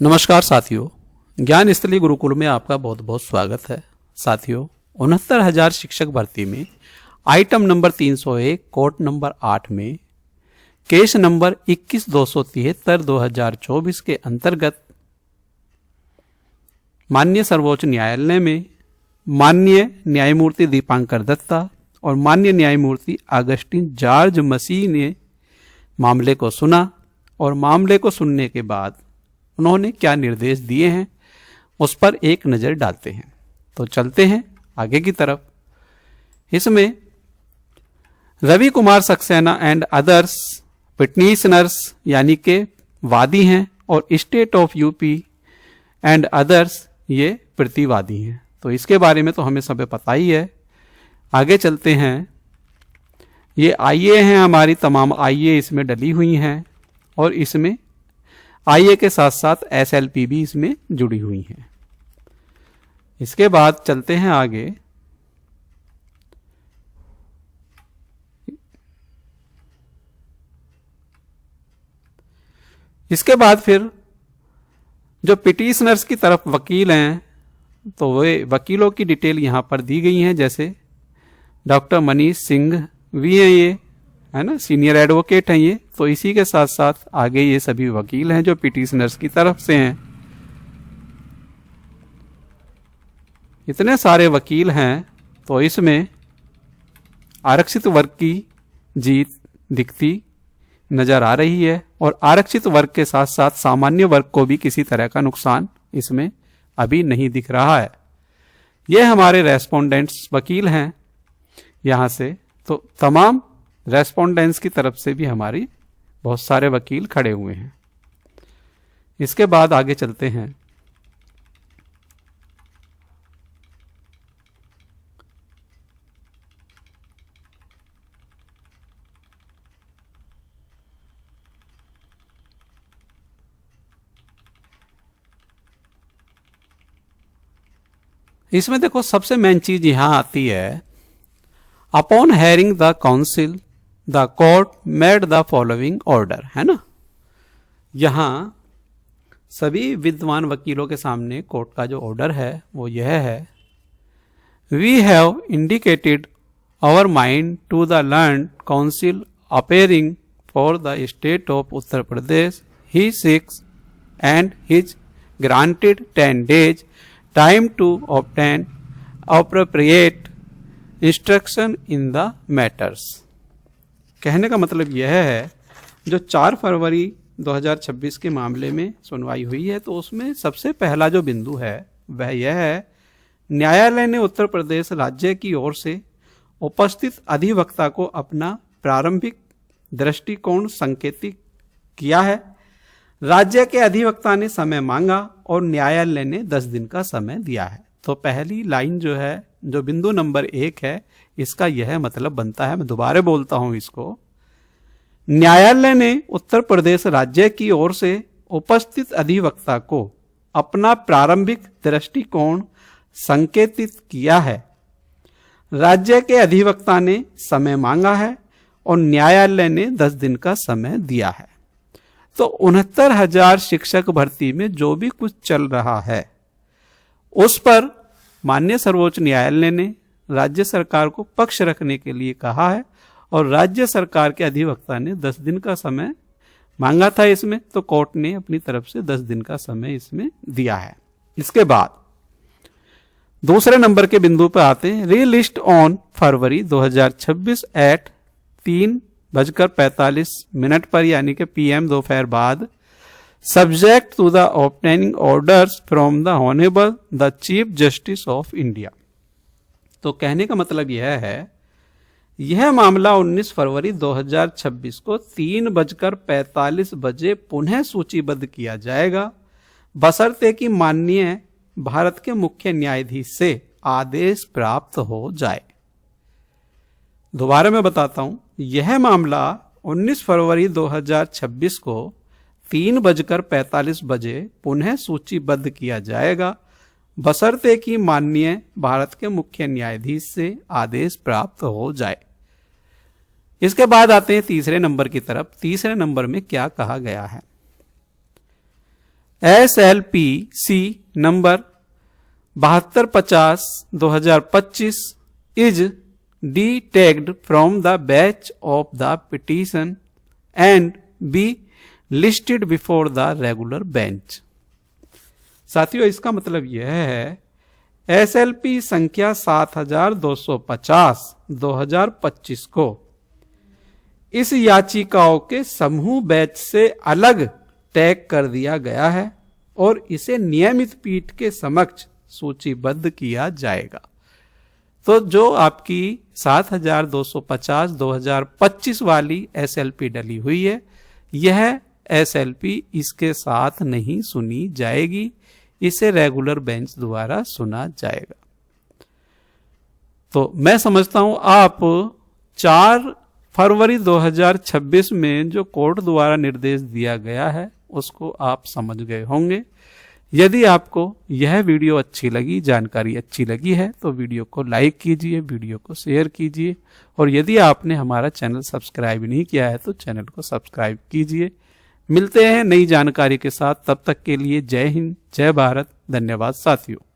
नमस्कार साथियों, ज्ञान स्थली गुरुकुल में आपका बहुत बहुत स्वागत है। साथियों, 69,000 शिक्षक भर्ती में आइटम नंबर 301 कोड नंबर 8 में केस नंबर 21,273 2024 के अंतर्गत माननीय सर्वोच्च न्यायालय में माननीय न्यायमूर्ति दीपांकर दत्ता और माननीय न्यायमूर्ति अगस्टिन जॉर्ज मसीह ने मामले को सुना और मामले को सुनने के बाद उन्होंने क्या निर्देश दिए हैं उस पर एक नज़र डालते हैं। तो चलते हैं आगे की तरफ। इसमें Ravi Kumar Saxena and others petitioners यानी के वादी हैं और state of UP and others ये प्रतिवादी हैं। तो इसके बारे में तो हमें सब पता ही है। आगे चलते हैं। ये आईए हैं, हमारी तमाम आईए इसमें डली हुई हैं और इसमें आईए के साथ साथ एसएलपी भी इसमें जुड़ी हुई हैं। इसके बाद चलते हैं आगे। इसके बाद फिर जो पिटिशनर्स की तरफ वकील हैं तो वे वकीलों की डिटेल यहां पर दी गई हैं। जैसे डॉक्टर मनीष सिंह भी हैं, ये है ना, सीनियर एडवोकेट हैं ये। तो इसी के साथ साथ आगे ये सभी वकील हैं जो पिटिशनर्स की तरफ से हैं। इतने सारे वकील हैं तो इसमें आरक्षित वर्ग की जीत दिखती नजर आ रही है और आरक्षित वर्ग के साथ साथ सामान्य वर्ग को भी किसी तरह का नुकसान इसमें अभी नहीं दिख रहा है। ये हमारे रेस्पोंडेंट्स वकील हैं यहां से। तो तमाम रेस्पोंडेंट्स की तरफ से भी हमारी बहुत सारे वकील खड़े हुए हैं। इसके बाद आगे चलते हैं। इसमें देखो सबसे मेन चीज यहां आती है, upon hearing the council the court made the following order, है ना। यहां सभी विद्वान वकीलों के सामने कोर्ट का जो ऑर्डर है वो यह है, we have indicated our mind to the learned counsel appearing for the state of Uttar Pradesh he seeks and his granted 10 days time to obtain appropriate instruction in the matters. कहने का मतलब यह है, जो 4 फरवरी 2026 के मामले में सुनवाई हुई है तो उसमें सबसे पहला जो बिंदु है वह यह है, न्यायालय ने उत्तर प्रदेश राज्य की ओर से उपस्थित अधिवक्ता को अपना प्रारंभिक दृष्टिकोण संकेतित किया है। राज्य के अधिवक्ता ने समय मांगा और न्यायालय ने 10 दिन का समय दिया है। तो पहली लाइन जो है, जो बिंदु नंबर 1 है, इसका यह मतलब बनता है, मैं दोबारा बोलता हूं इसको, न्यायालय ने उत्तर प्रदेश राज्य की ओर से उपस्थित अधिवक्ता को अपना प्रारंभिक दृष्टिकोण संकेतित किया है। राज्य के अधिवक्ता ने समय मांगा है और न्यायालय ने 10 दिन का समय दिया है। तो 69,000 शिक्षक भर्ती में जो भी कुछ चल रहा है उस पर माननीय सर्वोच्च न्यायालय ने राज्य सरकार को पक्ष रखने के लिए कहा है और राज्य सरकार के अधिवक्ता ने 10 दिन का समय मांगा था इसमें, तो कोर्ट ने अपनी तरफ से 10 दिन का समय इसमें दिया है। इसके बाद दूसरे नंबर के बिंदु पर आते हैं, रीलिस्ट ऑन फरवरी 2026 एट 3:45 पर, यानी कि PM दोपहर बाद, subject to the obtaining orders from the honourable the Chief Justice of India. तो कहने का मतलब यह है, यह मामला 19 फरवरी 2026 को 3:45 बजे पुनः सूचीबद्ध किया जाएगा, बशर्ते कि माननीय भारत के मुख्य न्यायाधीश से आदेश प्राप्त हो जाए। दोबारा मैं बताता हूं, यह मामला 19 फरवरी 2026 को 3:45 बजे पुनः सूचीबद्ध किया जाएगा, बशर्ते कि माननीय भारत के मुख्य न्यायाधीश से आदेश प्राप्त हो जाए। इसके बाद आते हैं तीसरे नंबर की तरफ। तीसरे नंबर में क्या कहा गया है, SLPC number 7250/2025 is detagged from the batch of the petition and be listed before the regular bench। साथियों, इसका मतलब यह है SLP संख्या 7250/2025 को इस याचिकाओं के समूह बैच से अलग टैग कर दिया गया है और इसे नियमित पीठ के समक्ष सूचीबद्ध किया जाएगा। तो जो आपकी 7250/2025 वाली SLP डली हुई है, यह SLP इसके साथ नहीं सुनी जाएगी, इसे रेगुलर बेंच द्वारा सुना जाएगा। तो मैं समझता हूं आप 4 फरवरी 2026 में जो कोर्ट द्वारा निर्देश दिया गया है उसको आप समझ गए होंगे। यदि आपको यह वीडियो अच्छी लगी, जानकारी अच्छी लगी है, तो वीडियो को लाइक कीजिए, वीडियो को शेयर कीजिए, और यदि आपने हमारा चैनल सब्सक्राइब नहीं किया है तो चैनल को सब्सक्राइब कीजिए। मिलते हैं नई जानकारी के साथ, तब तक के लिए जय हिंद, जय भारत, धन्यवाद साथियों।